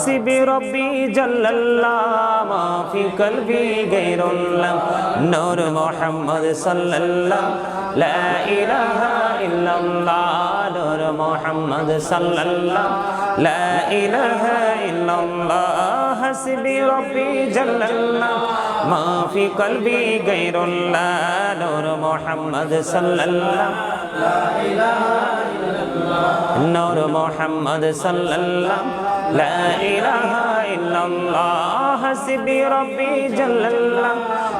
حسبي ربي جل الله ما في قلبي غير الله نور محمد صلى الله لا إله إلا الله نور محمد صلى الله لا إله إلا الله حسبي ربي جل الله ما في قلبي غير الله نور محمد صلى الله لا إله إلا الله نور محمد صلى الله لا إله إلا الله حسبي ربي جل الله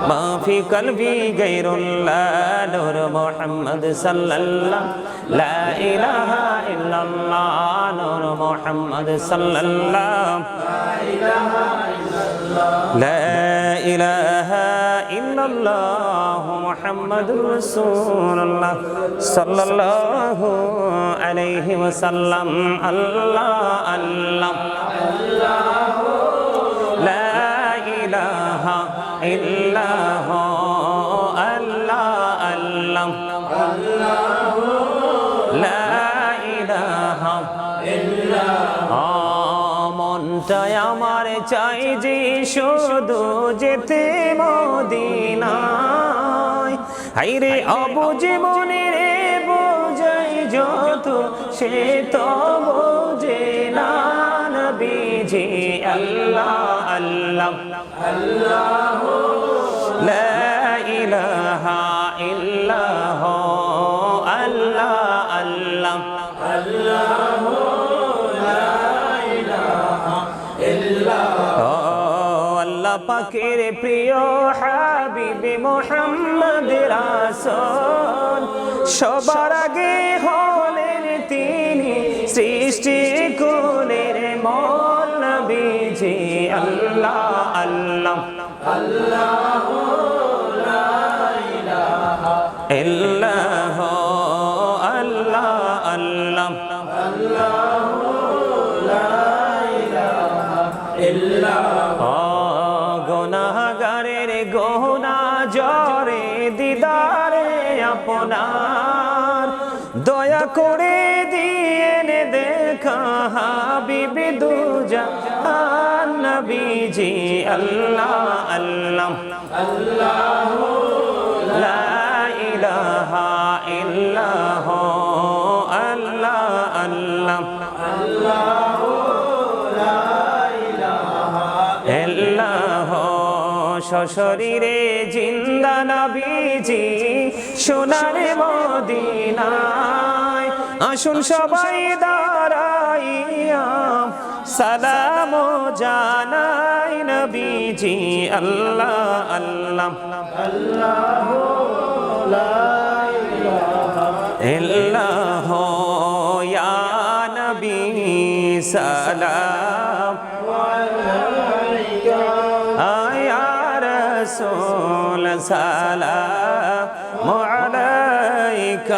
ما في قلبي غير الله نور محمد صلى الله لا إله إلا الله نور محمد صلى الله لا إله إلا الله محمد رسول الله صلى الله عليه وسلم الله الله لا إله إلا هو الله الله لا إله إلا هو মনটায় আমার চাই যে শুধু যেতে মদিনায় হায়রে অবুঝ মনে রে বোঝাই যত সে তো বোঝে না নবীজি আল্লাহ আল্লাহ আল্লাহ লা ইলাহা ইল্লাহ আল্লাহ আল্লাহ আল্লাহ আল্লাহ পাকের প্রিয় হাবিবে মুহাম্মদ রাসূল সবার আগে হলেন তিনি সৃষ্টি কুলের মূল নবীজি আল্লাহ আল্লাহ আল্লাহ লা ইলাহা ইল্লাহ আল্লাহ আল্লাহ আল্লাহ গুনাহগারের গহনা জরে দিদারে আপনার দয়া করে দিয়েন দেখা হাবিবি দুজাহান নবীজি আল্লাহ আল্লাহ আল্লাহ লা ইলাহা ইল্লাহ আল্লাহ আল্লাহ আল্লাহ সশরীরে জিন্দা নবীজি সোনার মদিনায় আসুন সবাই দাঁড়াইয়া সালাম জানাই নবীজি আল্লাহ আল্লাহ আল্লাহ লা ইলাহা ইল্লাহ ইয়া নবী সালাম আলাইকা رسول سلام عليك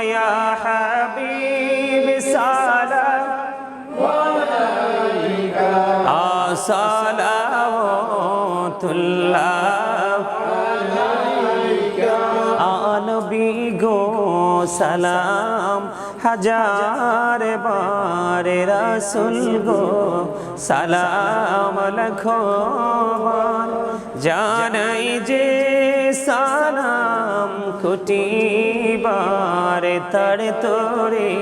يا حبيب سلام عليك صلوات الله عليك نبي গো সালাম হাজার বার রাসূল গো সালাম লাখো বার জানাই যে সালাম কোটি বার তার তোরে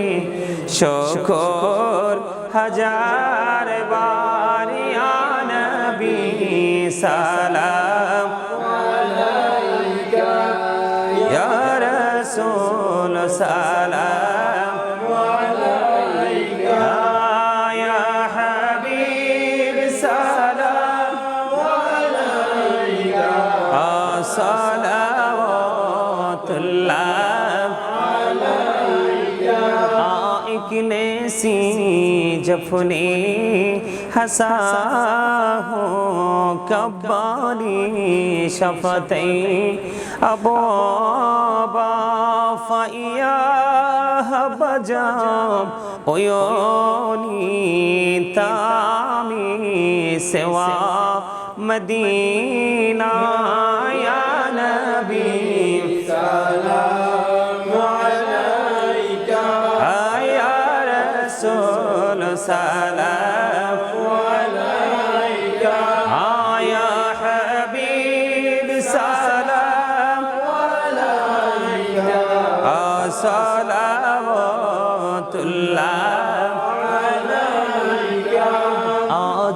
শুকর হাজার বার ইয়া নবী সালাম আলাইকা ইয়া রাসূল সালাম আলাইকা ইয়া হাবিব সালাম আলাইকা সালাওয়াতুল্লাহ আলাইকা ইকনে সি জফনে हंसा हो कब्बाली शफते अबो बाफिया बजाम ओयोनी तामी सेवा मदीना या नबी सलाम अलैका या रसूल सलाम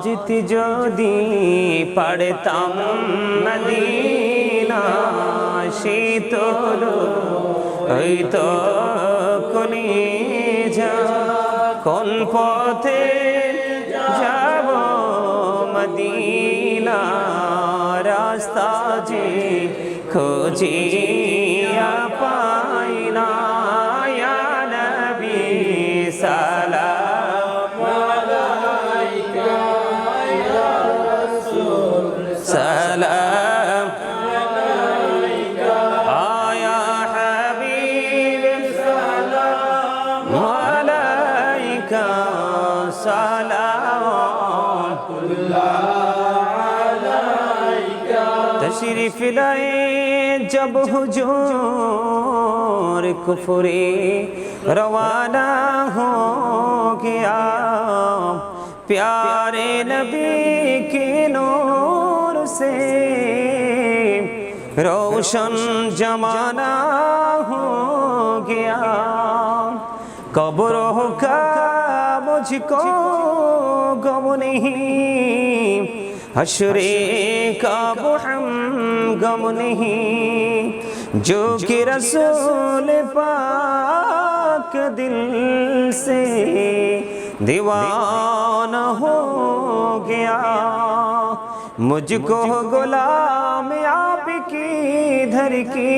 যেতে যদি পারতাম মদিনা শীতল হইতো কলিজা কোন পথে যাব মদিনা রাস্তা যে খুঁজিয়া পাই না ইয়া নবী সালাম আলাইকা ইয়া রাসূল সালাম আলাইকা ইয়া হাবিব সালাম আলাইকা সালাওয়াতুল্লাহ तशरीफ लाए जब हुजूर कुफरे रवाना हो गया प्यारे नबी के नूर से रोशन जमाना हो गया कब्रों का मुझको गम नहीं हश्रे का हम गम नहीं जो कि रसूल पाक दिल से दीवाना हो गया मुझको गुलाम आपकी धर की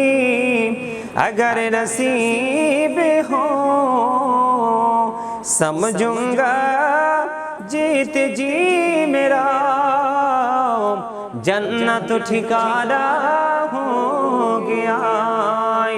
अगर नसीब हो समझूंगा जीत जी मेरा जन्नत ठिकाना हो गया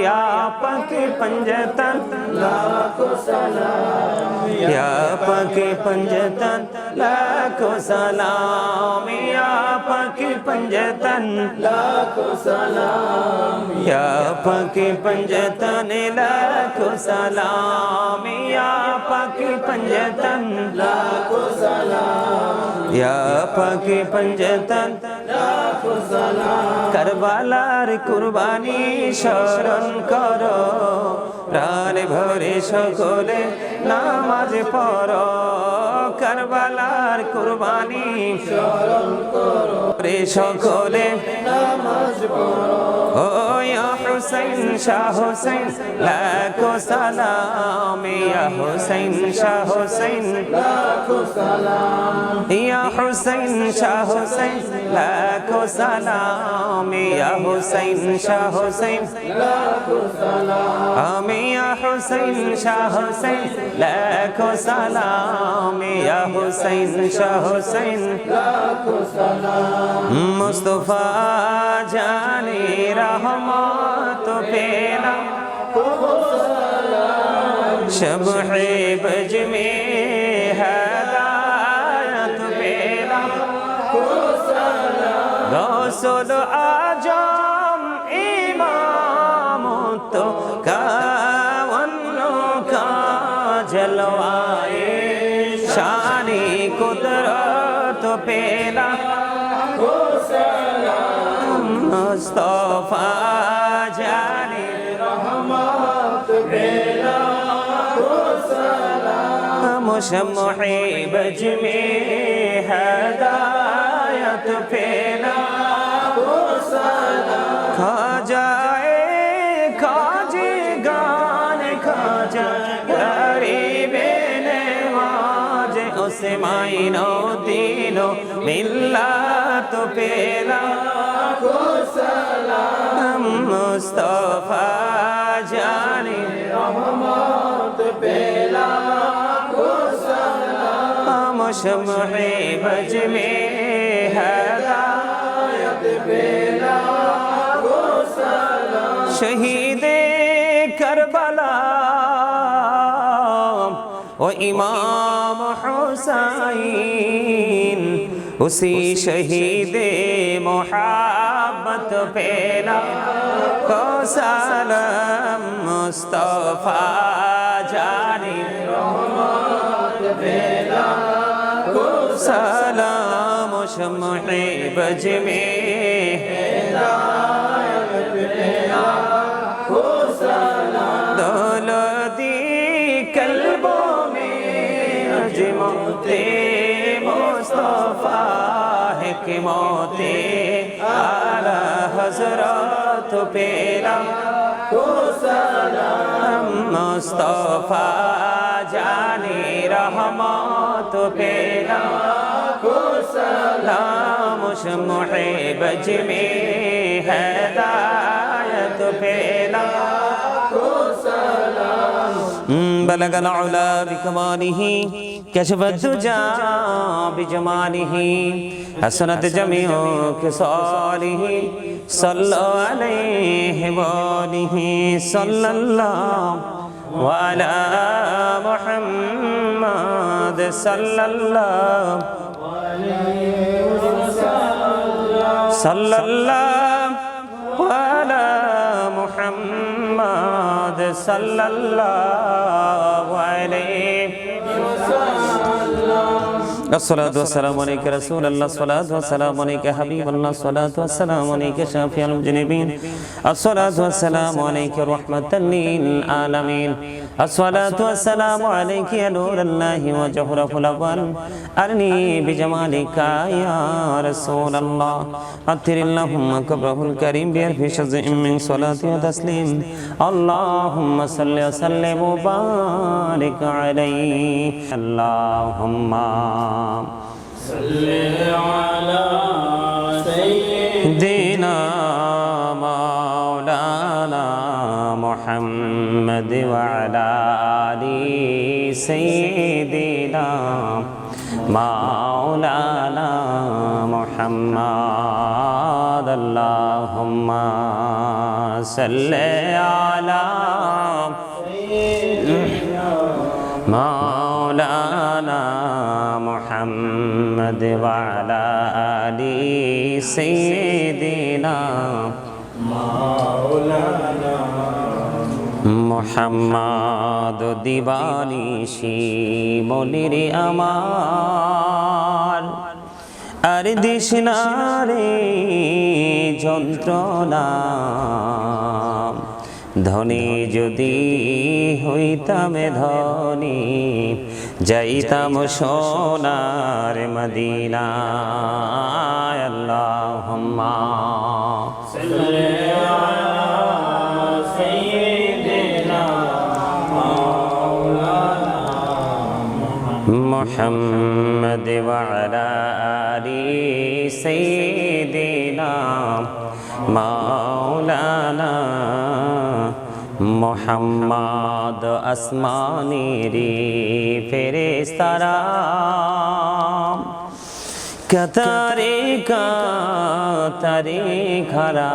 या पके पंजतन लाखों सलाम या पके पंजतन लाखों सलाम या पके पंजतन लाखों सलाम या पके पंजतन लाखों सलाम या पके पंजतन लाखों सलाम या पके पंजतन लाखों सलाम करबालार कुर्बानी शरण करो प्राण भरे सकले नामाज पढ़ो करबालार कुर्बानी शरण करो रे सकले नामाज पढ़ो ओ या हुसैन शाह हुसैन लाखों सलाम या हुसैन शाह हुसैन लाखों सलाम या हुसैन शाह हुसैन लाखों सलाम या हुसैन शाह हुसैन लाखों सलाम या हुसैन शाह हुसैन लाखों सलाम या हुसैन शाह हुसैन लाखों सलाम मुस्तफा जाने रहमत पेला शब-ए बज में हदायत पेला गौसुल आजम इमाम तो कावन्नो का जलवाए शानी कुदरत पेला मुस्तफा जाने रहमत पेला शब-ए बज में हदायत पेला खा जाए खाजे गान खा जाए गरीबे नवाज उसे माइनो दिलो मिल्ला तो पेला मुस्तफा जाने रहमत पेला शब-ए बज में हदायत पेला शहीदे करबला ओ इमाम हुसैन उसी शहीदे मोहब्बत पेला को सलाम मुस्तफा जाने रहमत पेला सलाम शब-ए बज में दौलती कल्बों में अजमते मुस्तफा हिकमते आला हजरत पेला मुस्तफा जाने रहमत पेला सलाम उस मुहिब में हिदायत पेला بلغ العلا بكماله كشف الدجى بجماله حسنت جميع خصاله صلى عليه وآله صلى الله وعلى محمد صلى الله صلى الله وعلى محمد صلى الله عليه الصلاة والسلام عليك رسول الله الصلاة والسلام عليك حبيب الله الصلاة والسلام عليك شافي المذنبين الصلاة والسلام عليك رحمة للعالمين الصلاة والسلام عليك يا نور الله وجوهر الأول أرني بجمالك يا رسول الله أطر اللهم كبره الكريم بألف شزء من صلاة وتسليم اللهم صل وسلم وبارك عليه اللهم صل على سيدنا مولانا محمد وعلى آل سيدنا مولانا محمد اللهم صل على مولانا محمد وعلى آل سيدنا مولانا محمد দিবানিশি মনির আমার আর দিশনা রে যন্ত্রণা ধনী যদি হইতাম ধনী যাইতাম সোনার মদিনায় আল্লাহুম্মা সাল্লি আলা সাইয়্যিদিনা মাওলানা মুহাম্মদ ওয়া আলা আলি সাইয়্যিদিনা মাওলানা মোহাম্মদ আসমানেরি ফেরেশতারা কাতারে কাতারে খারা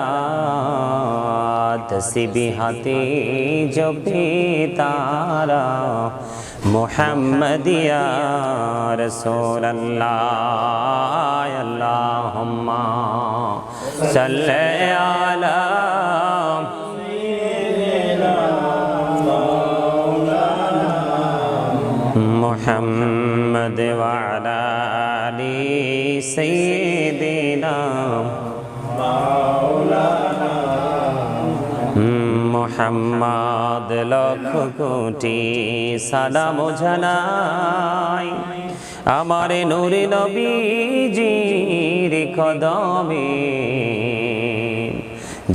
তসবিহাতে জপে তারা মুহাম্মদিয়া রাসূলুল্লাহ আল্লাহুম্মা সাল্লি আলা محمد وعلى آل سيدنا مولانا محمد লক্ষ কোটি সালাম জানাই আমার নূরে নবীজির কদমে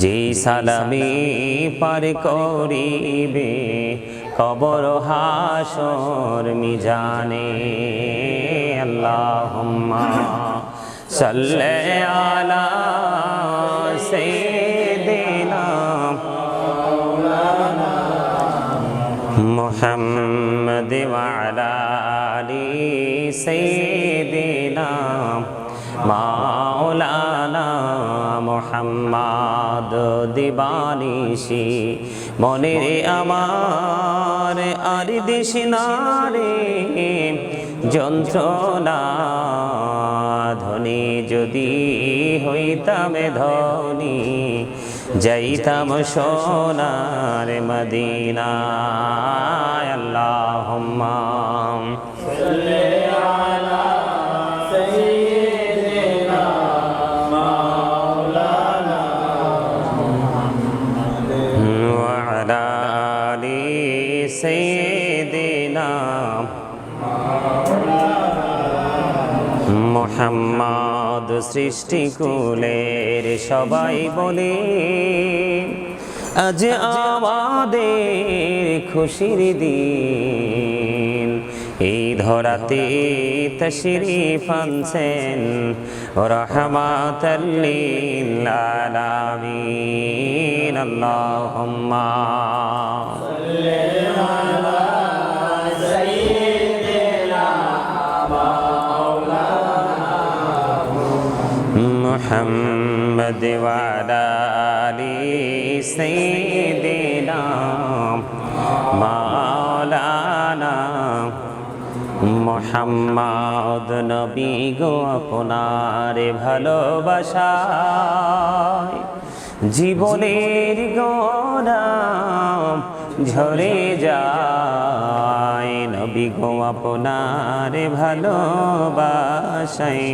যে সালামি পার করিবে কবর হাসর মিজানে আল্লাহুম্মা সাল্লি আলা সাইয়্যিদিনা মাওলানা মুহাম্মদ ওয়া আলা আলি সাইয়্যিদিনা মাওলানা মুহাম্মদ দিবানিশি মনের আমার আর দিশনা রে যন্ত্রণা ধনী যদি হইতাম ধনী যাইতাম সোনার মদিনায় আল্লাহুম্মা সাল্লি আলা সাইয়্যিদিনা মাওলানা মুহাম্মদ ওয়া আলা আলি সাইয়্যিদিনা মুহাম্মদ সৃষ্টিকুলের সবাই বলে আজ আমাদের খুশির দিন। এই ধরাতে তশরিফ আনছেন রাহমাতাল লিল আলামিন। আল্লাহুম্মা সাল্লি আলা সাইয়্যিদিনা মাওলানা মুহাম্মদ ওয়া আলা আলি সাইয়্যিদিনা মাওলানা মুহাম্মদ নবী গো আপনার ভালোবাসায় জীবনের গোলাম ঝরে যায়। নবী গো আপনার ভালোবাসায়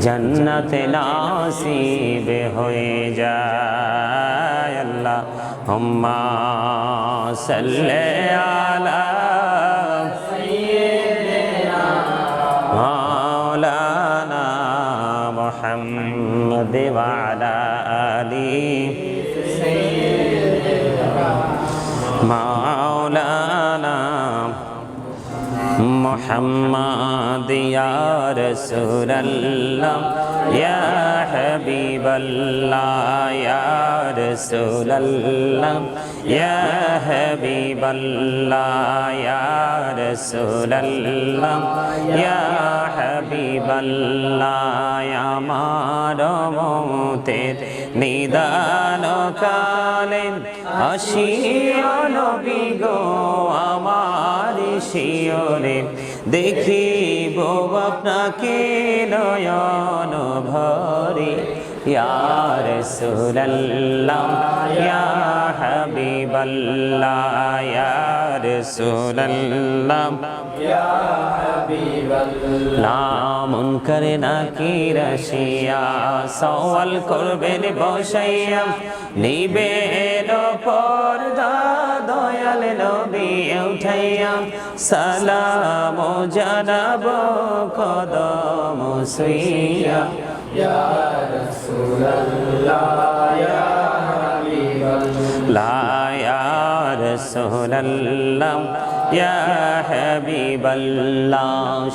জান্নাতে নাসিব হয়ে যায়। আল্লাহুম্মা সাল্লি আলা মাওলানা মুহাম্মদ ওয়া আলা আলি মাওলানা মুহাম্মদ ইয়া রাসূলুল্লাহ ইয়া হাবিবাল্লাহ ইয়া রাসূলুল্লাহ ইয়া হাবিবাল্লাহ ইয়া রাসূলুল্লাহ ইয়া হাবিবাল্লাহ আমার মতের নিদান কালে আসিও নবী গো আমার শিয়রে দেখিব আপনাকে নয়ন ভরে। ইয়া রাসূলুল্লাহ ইয়া হাবিবাল্লাহ ইয়া রাসূলুল্লাহ ইয়া হাবিবাল্লাহ মুনকার নাকির আসিয়া সওয়াল করবেন বসাইয়া নিবেন পর্দা দয়াল নবী উঠাইয়া সালাম জানাব কদম সুইয়া। ইয়া রাসূলুল্লাহ ইয়া হাবিবাল্লাহ ইয়া রাসূলুল্লাহ ইয়া হাবিবাল্লাহ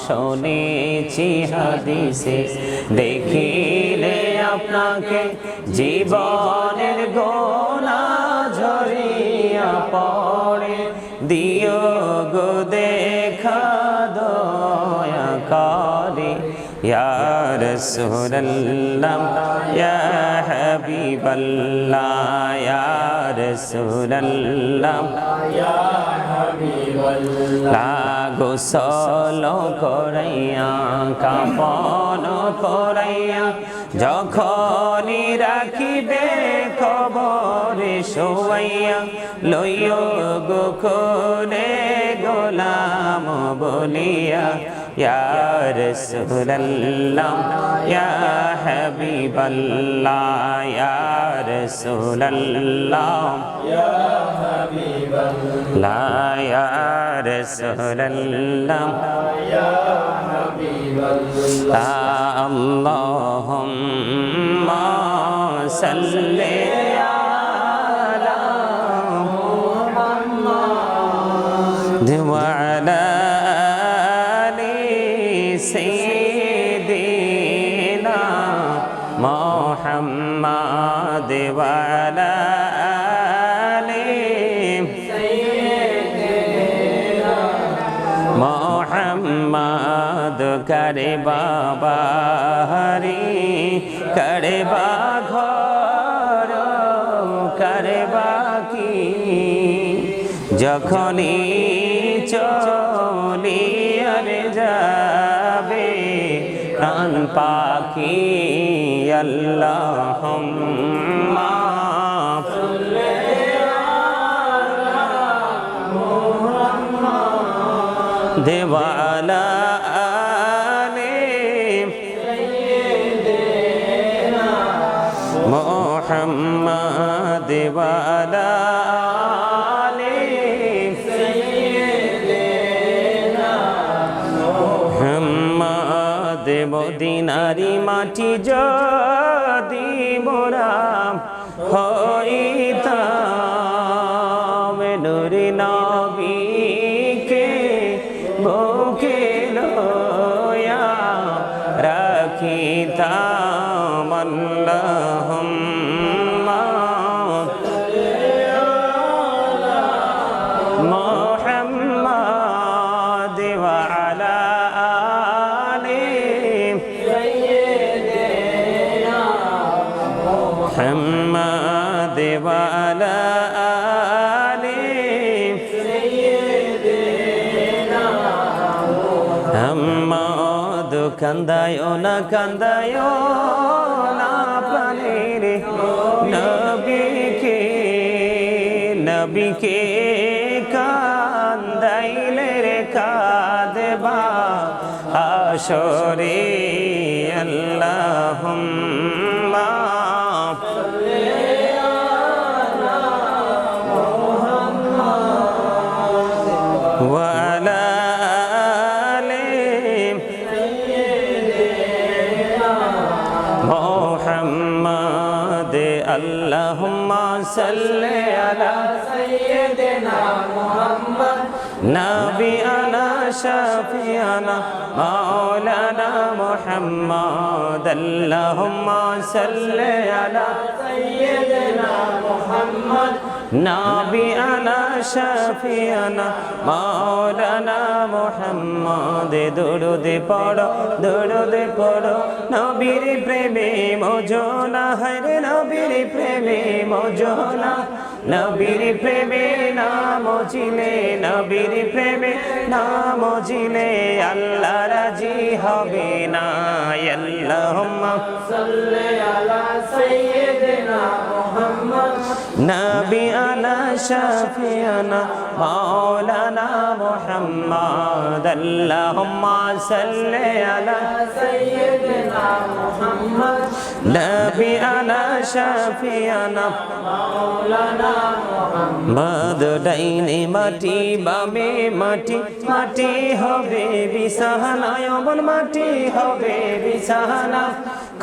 শুনেছি হাদিসে দেখিলে আপনাকে জীবনের গোনা ঝরিয়া পড়ে দিও গো দেখা দয়া করে। ইয়া রাসূলুল্লাহ ইয়া হাবিবাল্লাহ ইয়া রাসূলুল্লাহ ইয়া হাবিবাল্লাহ গোসল করাইয়া কাফন পরাইয়া যখনই রাখিবে কবরে শোয়াইয়া লইও গো কোলে গোলাম বলিয়া। ইয়া রাসূলুল্লাহ ইয়া হাবিবাল্লাহ ইয়া রাসূলুল্লাহ ইয়া হাবিবাল্লাহ ইয়া রাসূলুল্লাহ ইয়া হাবিবাল্লাহ আল্লাহুম্মা সাল্লি আলা মুহাম্মাদ ওয়া আলা سيدنا محمد وعلى آل سيدنا محمد करे बाबा हरि करे बाघर करे बाकी যখনই চলিয়ার যাবে প্রাণ পাখি। আল্লাহুম্মা সাল্লি আলা মুহাম্মাদ ওয়া আলা আলি সাইয়্যিদিনা মুহাম্মাদ ওয়া আলা মদিনারি মাটি যদি মোরা হইতাম নূরে নবীকে বুকে লইয়া রাখিতাম আল্লাহুম্মা মুহাম্মাদ ওয়া আলা আলি সাইয়্যিদিনা মুহাম্মাদ ওয়া আলা আলি সাইয়্যিদিনা মুহাম্মাদ কান্দায় না প্রাণের নবীকে কান্দাইলে রে কাঁদবা হাসরে আল্লাহুম্মা ওয়া আলা محمد اللهم صل على سيدنا محمد نبينا شفيعنا مولانا محمد اللهم صل على سيدنا محمد نبينا شفيعنا مولانا محمد درود পড়ো নবীর প্রেমে মজনা হরে নবীর প্রেমে মজনা নবীর প্রেমে নাম চিলে নবীর প্রেমে নাম চিলে আল্লাহ রাজি হবে না আল্লাহুম্মা সাল্লি আলা সাইয়্যিদিনা মুহাম্মদ নবিয়ানা শাফিয়ানা মাওলানা মুহাম্মদ আল্লাহুম্মা সাল্লি আলা সাইয়্যিদিনা মুহাম্মদ নবিয়ানা শাফিয়ানা মাওলানা মুহাম্মদ ডাইনে মাটি বামে মাটি হবে বিছানা অমন মাটি হবে বিছানা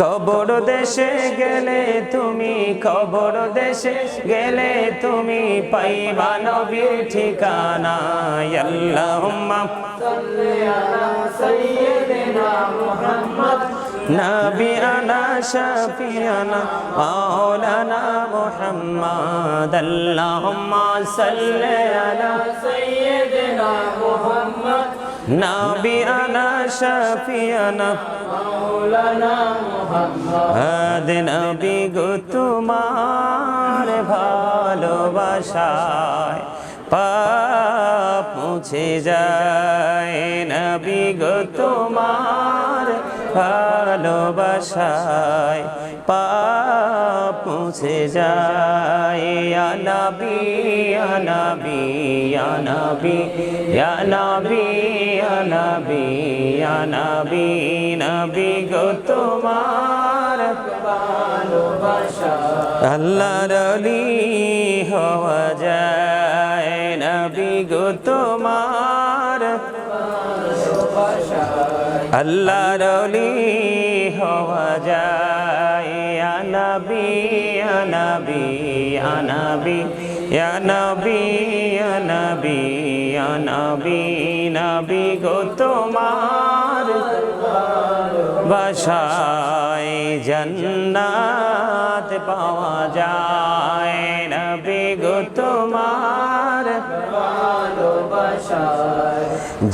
কবর দেশে গেলে তুমি পাইবা নবীর ঠিকানা আল্লাহুম্মা সাল্লি আলা সাইয়্যিদিনা মুহাম্মদ নবিয়ানা শাফিয়ানা মাওলানা মুহাম্মদ আল্লাহুম্মা সাল্লি আলা সাইয়্যিদিনা মুহাম্মদ নবিয়ানা শাফিয়ানা মাওলানা মুহাম্মদ নবী গো তোমার ভালোবাসায় পাপ মুছে যায় নবী গো তোমার ভালোবাসায় পাপ মুছে যায় ইয়া নবী ইয়া নবী ইয়া নবী ইয়া নবী ইয়া নবী ইয়া নবী নবী গো তোমার ভালোবাসা আল্লাহর ওলি হওয়া যায় নবী গো তোমার ভালোবাসা আল্লাহর ওলি হওয়া যায় ইয়া নবী ইয়া নবী ইয়া নবী ইয়া নবী ইয়া নবী ইয়া নবী নবী গো তোমার ভালোবাসায় জান্নাত পাওয়া যায় নবী গো তোমার ভালোবাসায়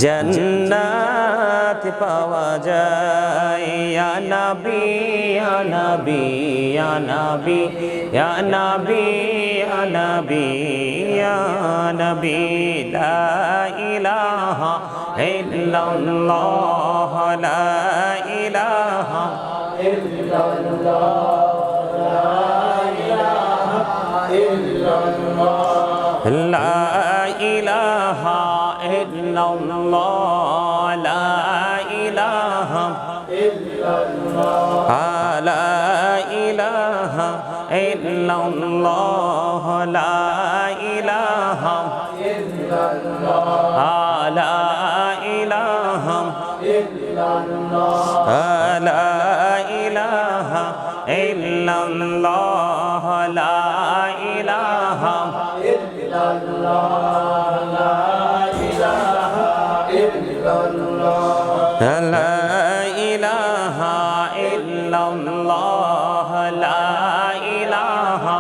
জান্নাত পাওয়া যায় ইয়া নবী ইয়া নবী ইয়া নবী ইয়া নবী ইয়া নবী ইয়া নবী লা ইলাহা ইল্লাল্লাহ লা ইলাহা ইল্লাল্লাহ লা ইলাহা ইল্লাল্লাহ লা ইলাহা ইল্লাল্লাহ লা ইলাহা ইল্লাল্লাহ লা ইলাহা ইল্লাল্লাহ লা ইলাহা ইল্লাল্লাহ লা ইলাহা লা ইলাহা ইল্লাল্লাহ লা ইলাহা লা ইলাহা ইল্লাল্লাহ লা ইলাহা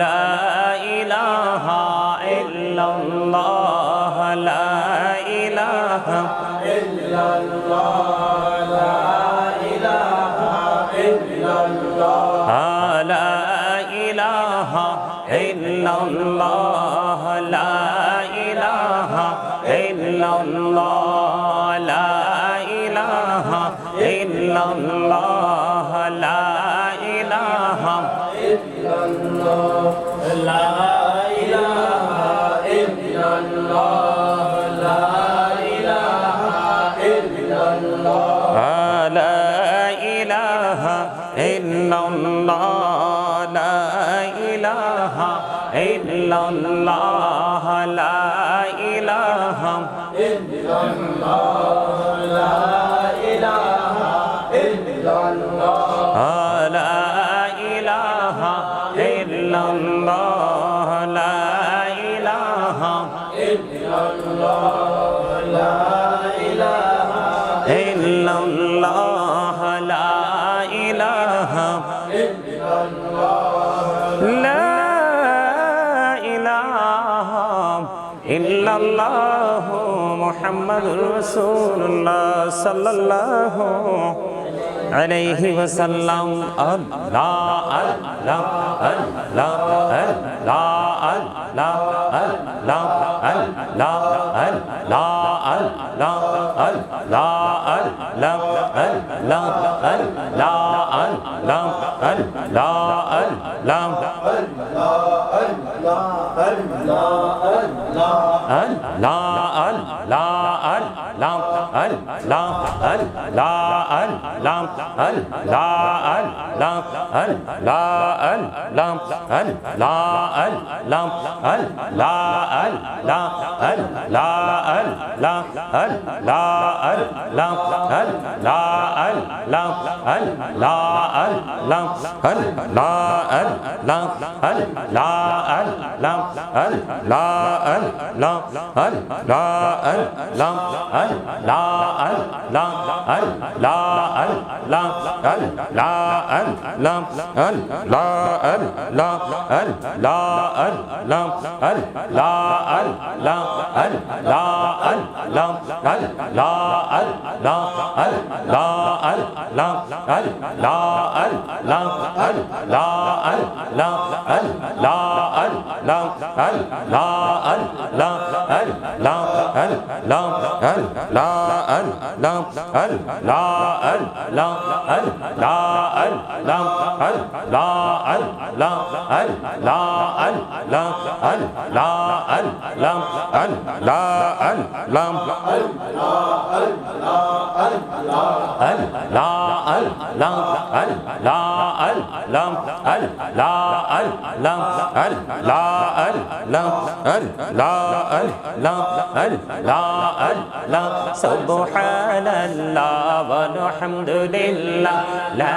লা ইলাহা ইল্লাল্লাহ লা ইলাহা লা ইলাহা ইল্লাল্লাহ লা ইলাহা ইল্লাল্লাহ লা ইলাহা ইল্লাল্লাহ লা ইলাহা illallah la ilaha illallah la ilaha illallah la ilaha illallah la ilaha illallah la ilaha illallah la ilaha illallah Muhammadur Rasulullah sallallahu alaihi wasallam. Allah Allah Allah Allah Allah Allah Allah Allah Allah Allah subhanallah walhamdulillah la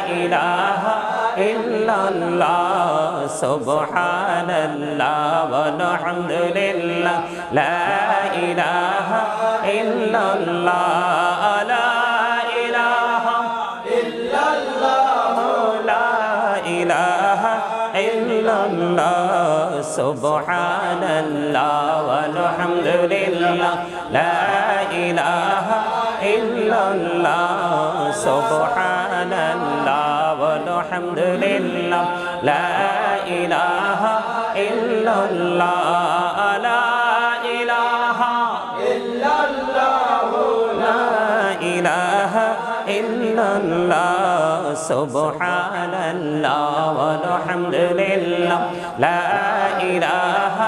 ilaha illallah subhanallah walhamdulillah la ilaha illallah la ilaha illallah la ilaha illallah subhanallah walhamdulillah la ilaha illallah subhanallah walhamdulillah la ilaha illallah la ilaha illallah la ilaha illallah subhanallah walhamdulillah la ilaha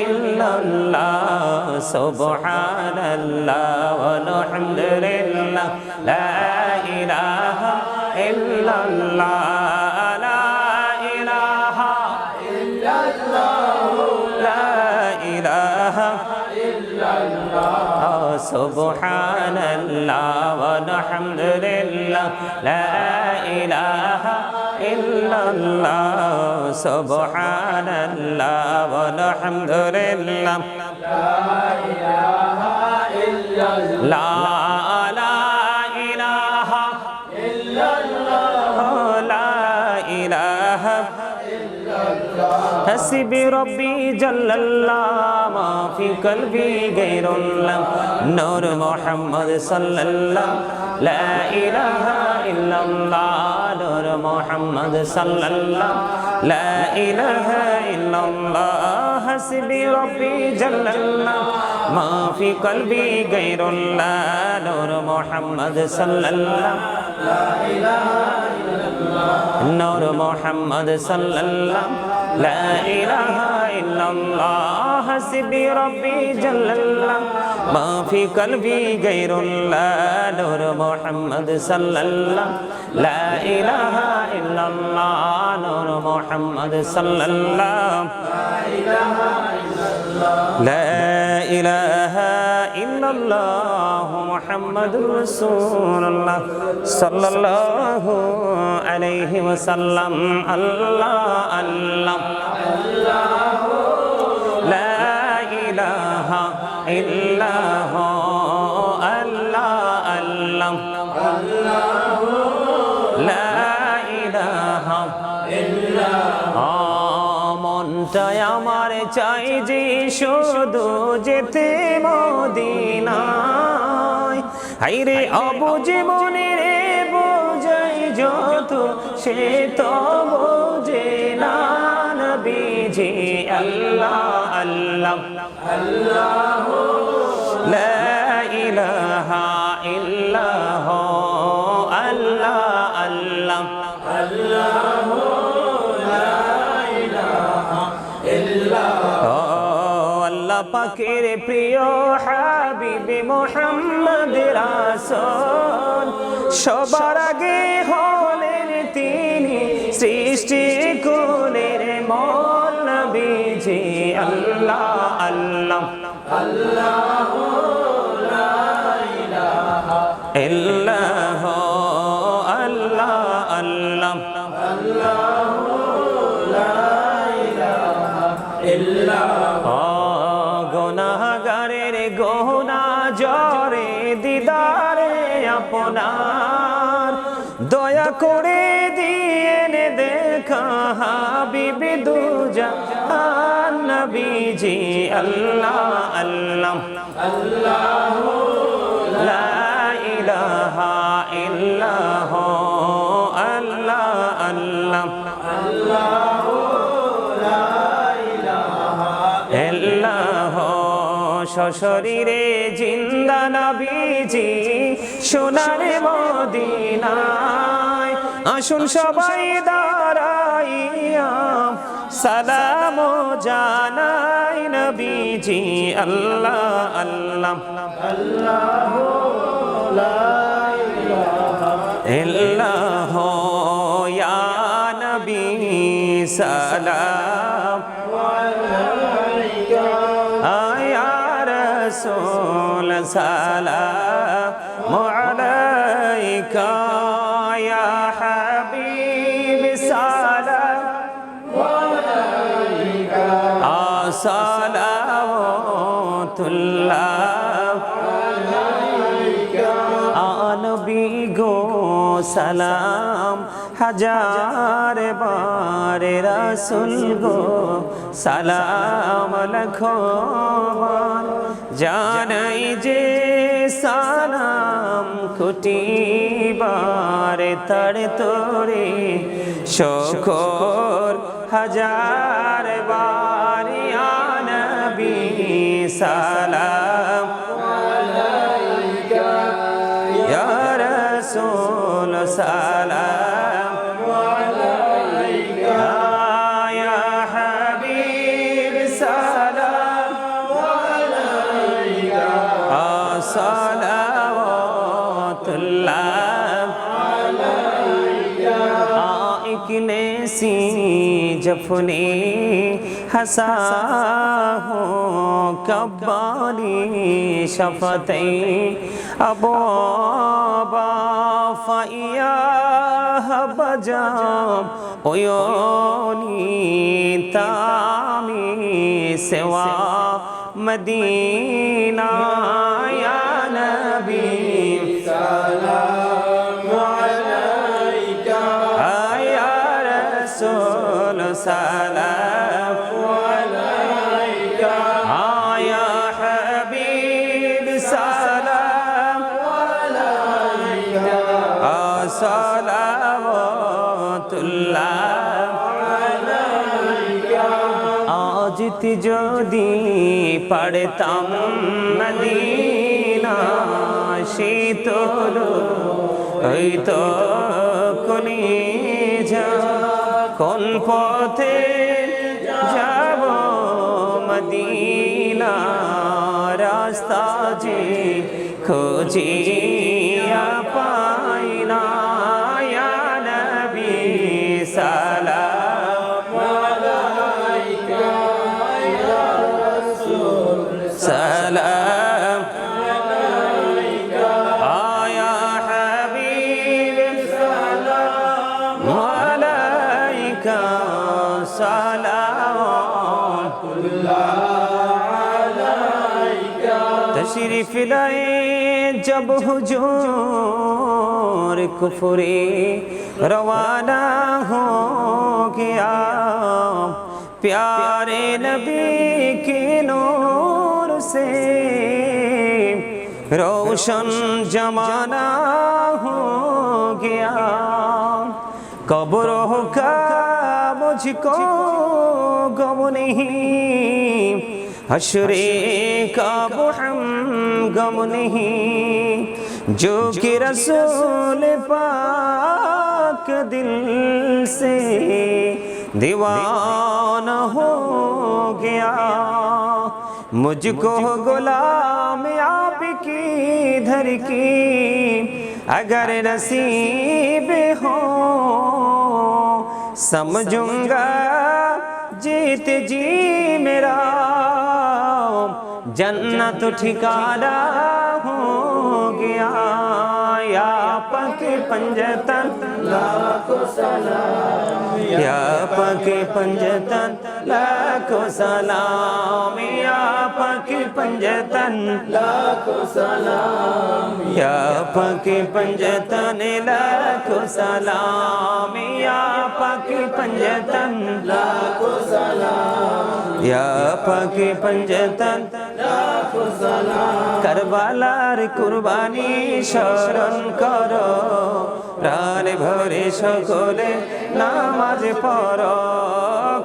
illallah subhanallah walhamdulillah la ilaha illallah la ilaha illallah la ইলাহা ইল্লাল্লাহ সুবহানাল্লাহ ওয়ালহামদুলিল্লাহ লা ইলাহা ইল্লাল্লাহ সুবহানাল্লাহ ওয়ালহামদুলিল্লাহ লা ইলাহা ইল্লাল্লাহ حسبي ربي جل الله ما في قلبي غير الله نور محمد صلى الله لا إله إلا الله نور محمد صلى الله لا إله إلا الله حسبي ربي جل الله ما في قلبي غير الله نور محمد صلى الله لا إله إلا الله نور محمد صلى الله لا إله إلا الله حسبي ربي جل الله ما في قلبي غير الله نور محمد صلى الله لا إله إلا الله نور محمد صلى الله لا إله إلا الله محمد رسول الله صلى الله عليه وسلم الله الله لا إله إلا هو الله الله لا إله إلا هو মনটায় আমার চাই যে শুধু যেতে মদিনায় হায়রে অবুঝ মনে রে বোঝাই যত সে তো বোঝে না নবীজি আল্লাহ আল্লাহ আল্লাহ লা ইলাহা ইল্লাহ আল্লাহ আল্লাহ আল্লাহ পাকের প্রিয় হাবিবে মুহাম্মদ রাসূল সবার আগে হলেন তিনি সৃষ্টি কুলের মূল নবীজি আল্লাহ আল্লাহ আল্লাহ লা ইলাহা ইল্লাহ আল্লাহ আল্লাহ আল্লাহ লা ইলাহা ইল্লাহ গুনাহগারের গোনা জরে দিদারে আপনার দয়া করে দিয়েন দেখা হাবিবি দুজাহান নবীজি আল্লাহ আল্লাহ আল্লাহ লা ইলাহা ইল্লাহ আল্লাহ আল্লাহ আল্লাহ লা ইলাহা ইল্লাহ সশরীরে জিন্দা নবীজি সোনার মদিনায় আসুন সবাই দাঁড়াইয়া সালাম জানাই নবীজি আল্লাহ আল্লাহ আল্লাহ লা ইলাহা ইল্লাহ ইয়া নবী সালাম আলাইকা আয়া রাসূল সালাম আলাইকা ইয়া হাবিব সালাম আলাইকা সালাওয়াতুল্লাহ আলাইকা নবী গো সালাম হাজার বার রাসূল গো সালাম লাখো বার জানাই যে সালাম কোটি বার তার তোরে শুকর হাজার বার ইয়া নবী সালাম আলাইকা ইয়া রাসূল সালাম আলাইকা ইয়া হাবিব সালাম আলাইকা সালাওয়াতুল্লাহ আলাইকা ইকনে सी जफने हंसा हो كبالي شفتي أبوابا فإياها بجام عيوني تامي سوى مدينة يا نبي سلام عليك يا رسول سلام عليك يا حبيب سلام عليك صلوات الله عليك آج যদি পড়তাম মদিনা শীতল হইতো কলিজা কোন পথে যাব মদিনা রাস্তা যে খুঁজিয়া পাই না ইয়া নবী সালাম আলাইকা ইয়া রাসূল সালাম আলাইকা ইয়া হাবিব সালাম আলাইকা সালাওয়াতুল্লাহ আলাইকা তশরিফ লাए जब हुजूर कुफरे रवाना हो गया प्यारे नबी के नूर से रोशन जमाना हो गया कब्रों का मुझको गम नहीं हश्रे का हम गम नहीं जो कि रसूल पाक दिल से दीवाना हो गया मुझको गुलाम आपकी धर की अगर नसीब हो समझूंगा जीत जी मेरा जन्नत ठिकाना हो गया या पके पंजतन लाखों सलाम या पके पंजतन लाखों सलाम या पके पंजतन लाखों सलाम या पके पंजतन लाखों सलाम या पके पंजतन लाखों सलाम या पके पंजतन लाखों सलाम करबालार कुरबानी शरण करो प्राण भरे সকলে নামাজ পড়ো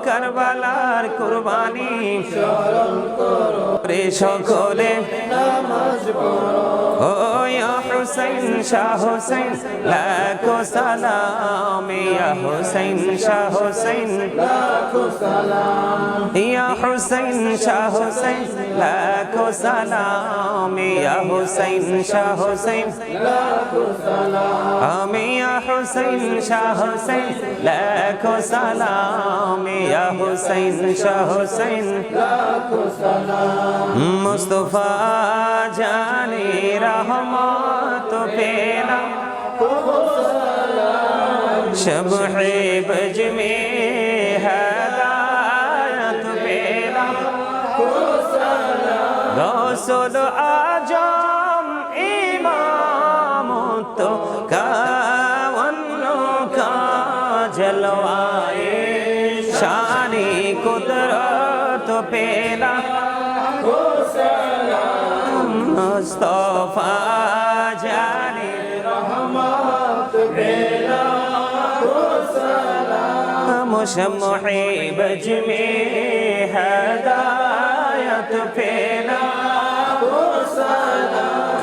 কারবালার কুরবানি স্মরণ করো রে সকলে নামাজ পড়ো ও ইয়া হুসাইন শাহ হুসাইন লাখো সালাম ইয়া হুসাইন শাহ হুসাইন লাখো সালাম ইয়া হুসাইন শাহ হুসাইন লাখো সালাম ইয়া হুসাইন শাহ হুসাইন লাখো সালাম আমি ইয়া হুসাইন শাহ হুসাইন লাখো সালাম ইয়া হুসাইন শাহ হুসাইন লাখো সালাম মুস্তাফা জানে রহমত পেলা शब-ए बज में हदायत पेला गौसुल आजम इमाम तो कावन्नो का जलवाए शानी कुदरत पेला मुस्तफा जाने रहमत पेला शम्मे बज में हदायत पेला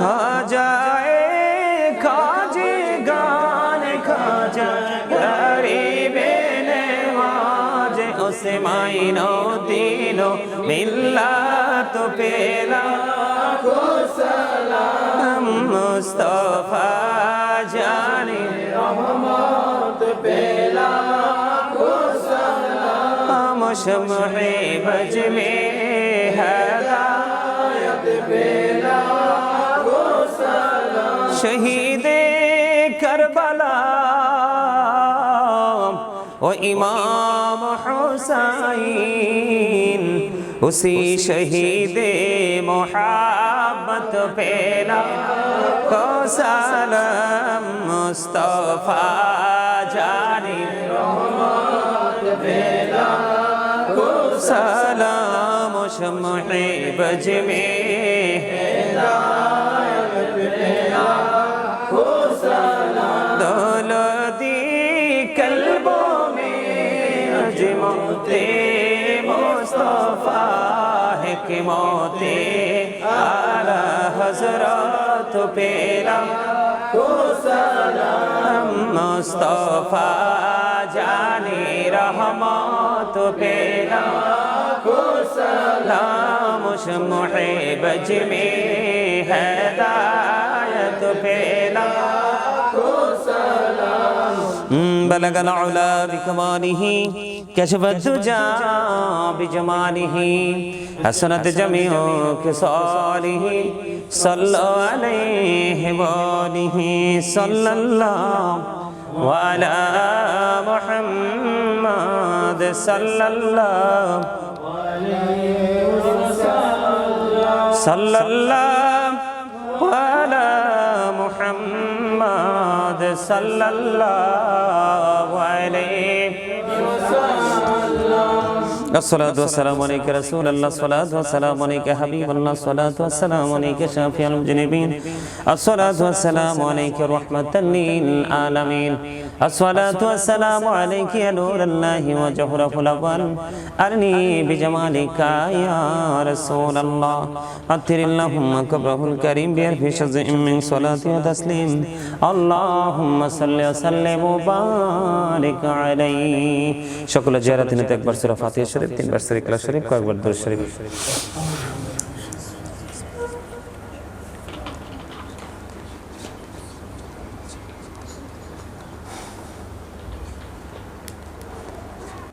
खा जाए खाजे गान खा जाए गरीबे नवाज उसे माइनो दिलो मिल्ला तो पेला मुस्तफा जाने रहमत पेला शम्मे बज में हदा शहीदे करबला ओ इमाम हुसैन उसी शहीदे मोहब्बत पेला को सलाम मुस्तफा जानी रहमत पेला को सलाम शम्मे बज में हिदायत पेला को सलाम दौलती कल्बों में अजमते मुस्तफा है कि मोते आला हजरत पेला को सलाम मुस्तफा जानी रहमत पेला को सलाम शम्मे बज में हिदायत पेला को सलाम بلغ العلا بكماله كشف الدجى بجماله حسنت جميع خصاله صلى عليه وآله صلى الله وعلى محمد صلى الله صلى الله وعلى محمد صلى الله عليه الصلاة والسلام عليك رسول الله الصلاة والسلام عليك حبيب الله الصلاة والسلام عليك شافي المذنبين الصلاة والسلام عليك رحمة للعالمين الصلاة والسلام عليك يا نور الله وجوهر الأول أرني بجمالك يا رسول الله أطر اللهم كبره الكريم بألف شزء من صلاة وتسليم اللهم صل وسلم وبارك عليه شكرا جارتنا تكبر سورة فاتحة شريف 3 بار سورة إخلاص شريف كأكبر دور شريف